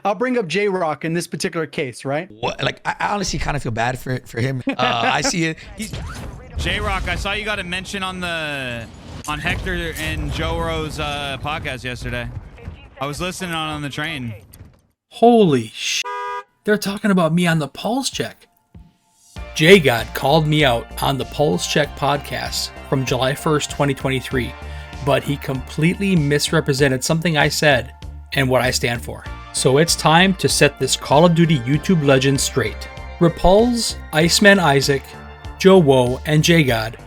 I'll bring up J-Rock in this particular case, right? What, like, I honestly kind of feel bad for him. I see it. J-Rock, I saw you got a mention on Hector and JoeWo's podcast yesterday. I was listening on the train. Holy sh! They're talking about me on the Pullze Check. JGOD called me out on the Pullze Check podcast from July 1st, 2023, but he completely misrepresented something I said and what I stand for. So it's time to set this Call of Duty YouTube legend straight. Repullze, Iceman Isaac, JoeWo, and JGOD,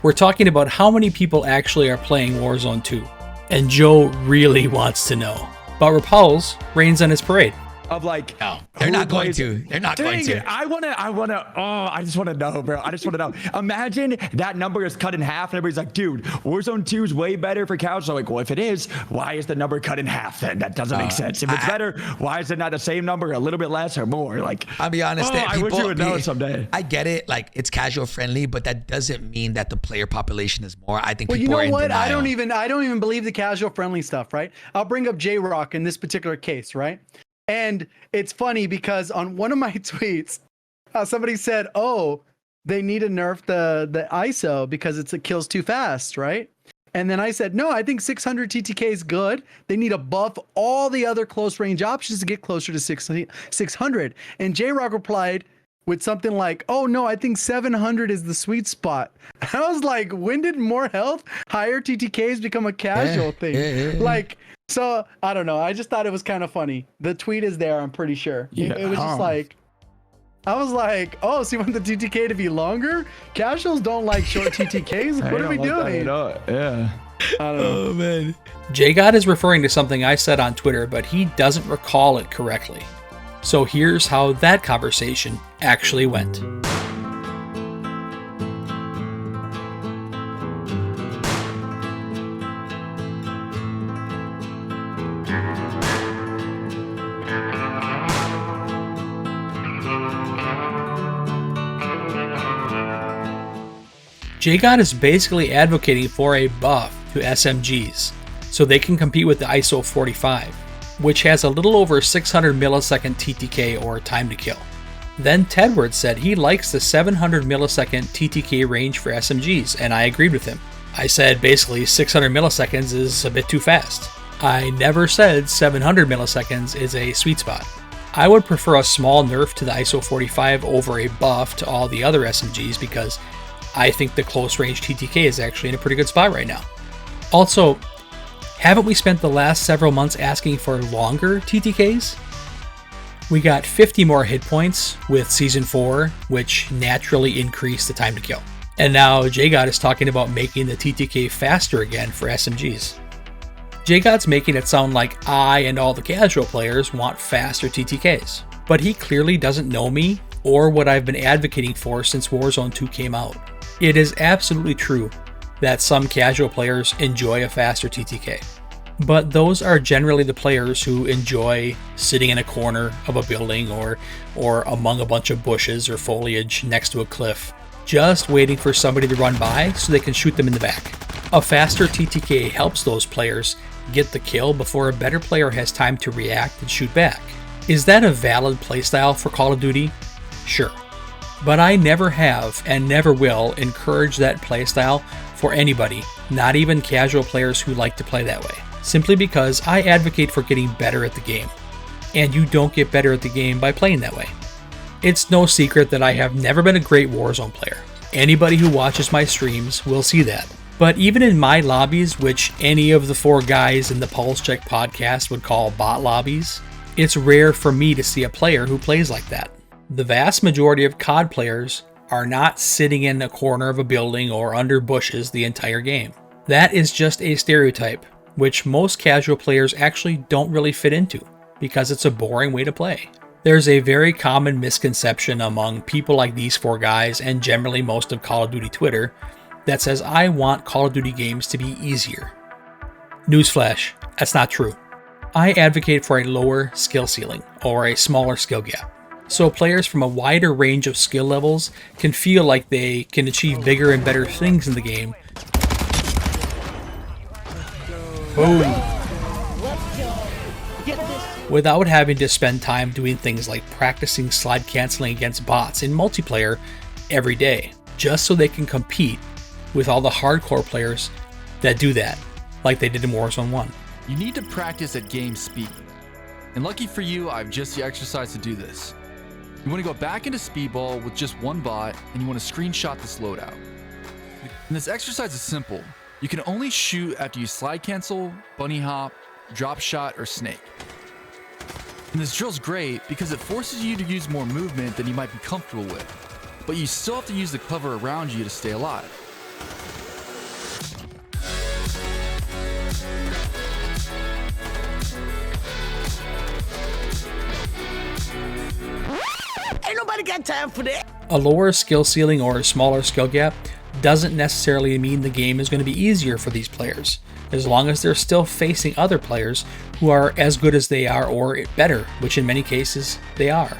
we're talking about how many people actually are playing Warzone 2. And Joe really wants to know. But Repullze rains on his parade. Of like, No, they're not going to. They're not going to. I just wanna know, bro. I just wanna know. Imagine that number is cut in half and everybody's like, dude, Warzone 2 is way better for casual. So like, well, if it is, why is the number cut in half then? That doesn't make sense. If it's better, why is it not the same number, a little bit less or more? Like, I'll be honest. I wish you would know someday. I get it. Like, it's casual friendly, but that doesn't mean that the player population is more. I think Well, you people know are in what? denial. I don't even believe the casual friendly stuff, right? I'll bring up J-Rock in this particular case, right? And it's funny because on one of my tweets, somebody said, "Oh, they need to nerf the ISO because it kills too fast, right?" And then I said, "No, I think 600 TTK is good. They need to buff all the other close range options to get closer to 600." And J-Rock replied with something like, "Oh no, I think 700 is the sweet spot." I was like, when did more health, higher TTKs become a casual thing? Like. So, I don't know. I just thought it was kind of funny. The tweet is there, I'm pretty sure. It was just like, I was like, oh, so you want the TTK to be longer? Casuals don't like short TTKs? What are we doing? Yeah. I don't know. Oh man. JGOD is referring to something I said on Twitter, but he doesn't recall it correctly. So here's how that conversation actually went. JGOD is basically advocating for a buff to SMGs so they can compete with the ISO 45, which has a little over 600 millisecond TTK or time to kill. Then Tedward said he likes the 700 millisecond TTK range for SMGs, and I agreed with him. I said basically 600 milliseconds is a bit too fast. I never said 700 milliseconds is a sweet spot. I would prefer a small nerf to the ISO 45 over a buff to all the other SMGs because I think the close range TTK is actually in a pretty good spot right now. Also, haven't we spent the last several months asking for longer TTKs? We got 50 more hit points with Season 4, which naturally increased the time to kill. And now JGOD is talking about making the TTK faster again for SMGs. JGOD's making it sound like I and all the casual players want faster TTKs, but he clearly doesn't know me or what I've been advocating for since Warzone 2 came out. It is absolutely true that some casual players enjoy a faster TTK, but those are generally the players who enjoy sitting in a corner of a building or among a bunch of bushes or foliage next to a cliff, just waiting for somebody to run by so they can shoot them in the back. A faster TTK helps those players get the kill before a better player has time to react and shoot back. Is that a valid playstyle for Call of Duty? Sure. But I never have and never will encourage that playstyle for anybody, not even casual players who like to play that way, simply because I advocate for getting better at the game. And you don't get better at the game by playing that way. It's no secret that I have never been a great Warzone player. Anybody who watches my streams will see that. But even in my lobbies, which any of the 4 guys in the Pullze Check podcast would call bot lobbies, it's rare for me to see a player who plays like that. The vast majority of COD players are not sitting in a corner of a building or under bushes the entire game. That is just a stereotype, which most casual players actually don't really fit into, because it's a boring way to play. There's a very common misconception among people like these 4 guys and generally most of Call of Duty Twitter that says I want Call of Duty games to be easier. Newsflash, that's not true. I advocate for a lower skill ceiling or a smaller skill gap, so players from a wider range of skill levels can feel like they can achieve bigger and better things in the game. Boom. without having to spend time doing things like practicing slide canceling against bots in multiplayer every day, just so they can compete with all the hardcore players that do that, like they did in Warzone 1. You need to practice at game speed. And lucky for you, I have just the exercise to do this. You want to go back into speedball with just one bot, and you want to screenshot this loadout. And this exercise is simple. You can only shoot after you slide cancel, bunny hop, drop shot, or snake. And this drill's great because it forces you to use more movement than you might be comfortable with, but you still have to use the cover around you to stay alive. Ain't nobody got time for that. A lower skill ceiling or a smaller skill gap doesn't necessarily mean the game is going to be easier for these players, as long as they're still facing other players who are as good as they are or better, which in many cases they are.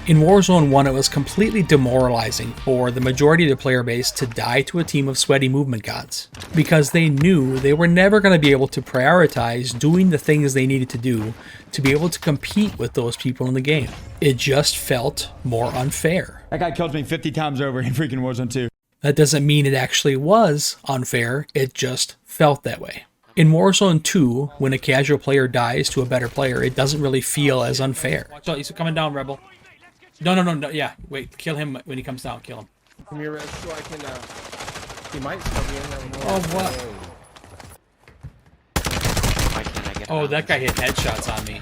In Warzone 1, it was completely demoralizing for the majority of the player base to die to a team of sweaty movement gods, because they knew they were never going to be able to prioritize doing the things they needed to do to be able to compete with those people in the game. It just felt more unfair. That guy killed me 50 times over in freaking Warzone 2. That doesn't mean it actually was unfair, it just felt that way. In Warzone 2, when a casual player dies to a better player, it doesn't really feel as unfair. Watch out, he's coming down, Rebel. No, yeah, wait, kill him when he comes down, kill him. From your res so I can, he might still be in there. Oh, what? Oh, that guy hit headshots on me.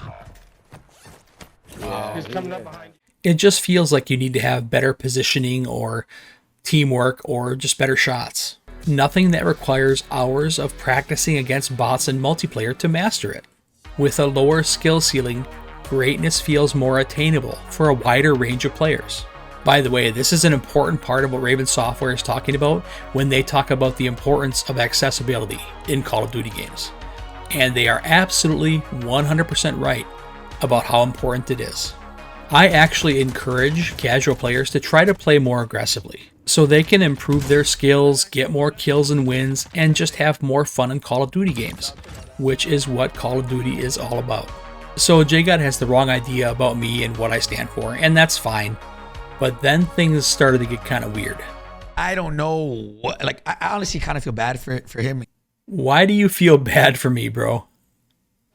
He's coming up behind. It just feels like you need to have better positioning or teamwork or just better shots. Nothing that requires hours of practicing against bots in multiplayer to master it. With a lower skill ceiling, greatness feels more attainable for a wider range of players. By the way, this is an important part of what Raven Software is talking about when they talk about the importance of accessibility in Call of Duty games. And they are absolutely 100% right about how important it is. I actually encourage casual players to try to play more aggressively, so they can improve their skills, get more kills and wins, and just have more fun in Call of Duty games, which is what Call of Duty is all about. So JGOD has the wrong idea about me and what I stand for, and that's fine. But then things started to get kind of weird. I don't know what, like, I honestly kind of feel bad for him. Why do you feel bad for me, bro?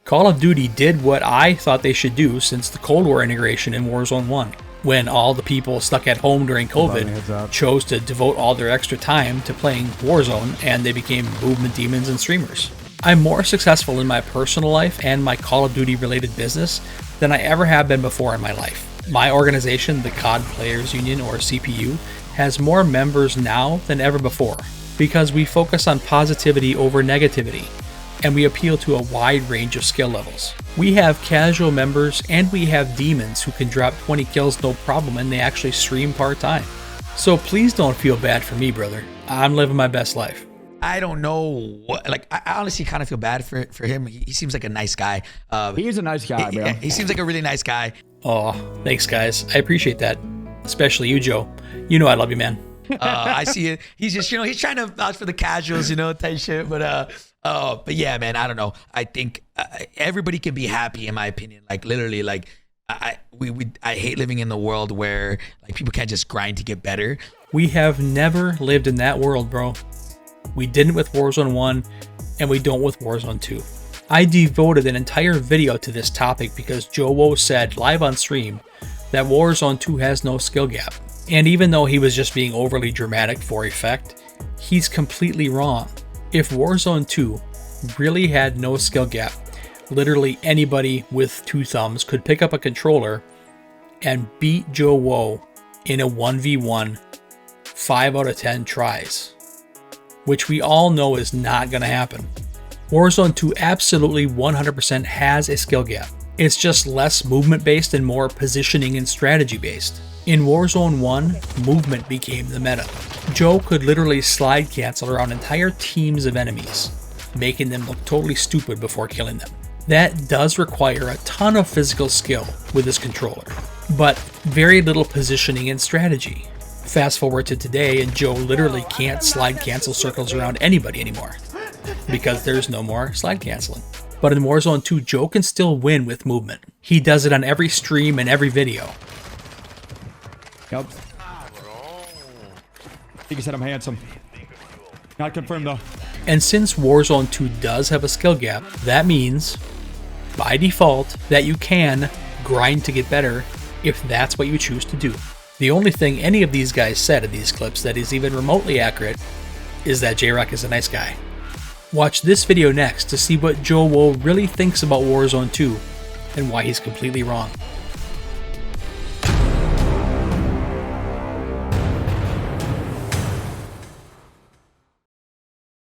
Call of Duty did what I thought they should do since the Cold War integration in Warzone 1, when all the people stuck at home during COVID chose to devote all their extra time to playing Warzone, and they became movement demons and streamers. I'm more successful in my personal life and my Call of Duty related business than I ever have been before in my life. My organization, the COD Players Union, or CPU, has more members now than ever before because we focus on positivity over negativity, and we appeal to a wide range of skill levels. We have casual members and we have demons who can drop 20 kills no problem, and they actually stream part-time. So please don't feel bad for me, brother. I'm living my best life. I don't know what, like, I honestly kind of feel bad for him. He seems like a nice guy. He's a nice guy, bro. He seems like a really nice guy. Oh, thanks guys. I appreciate that. Especially you, Joe. You know I love you, man. I see it. He's just, he's trying to vouch for the casuals, type shit. But yeah, man, I don't know. I think everybody can be happy, in my opinion. Like, literally, like, I hate living in the world where, like, people can't just grind to get better. We have never lived in that world, bro. We didn't with Warzone 1, and we don't with Warzone 2. I devoted an entire video to this topic because JoeWo said live on stream that Warzone 2 has no skill gap. And even though he was just being overly dramatic for effect, he's completely wrong. If Warzone 2 really had no skill gap, literally anybody with two thumbs could pick up a controller and beat JoeWo in a 1v1 5 out of 10 tries, which we all know is not going to happen. Warzone 2 absolutely 100% has a skill gap. It's just less movement based and more positioning and strategy based. In Warzone 1, movement became the meta. Joe could literally slide cancel around entire teams of enemies, making them look totally stupid before killing them. That does require a ton of physical skill with his controller, but very little positioning and strategy. Fast forward to today, and Joe literally can't slide cancel circles around anybody anymore because there's no more slide canceling. But in Warzone 2, Joe can still win with movement. He does it on every stream and every video. Yep. He said I'm handsome. Not confirmed though. And since Warzone 2 does have a skill gap, that means, by default, that you can grind to get better if that's what you choose to do. The only thing any of these guys said in these clips that is even remotely accurate is that J-Rock is a nice guy. Watch this video next to see what JoeWo really thinks about Warzone 2 and why he's completely wrong.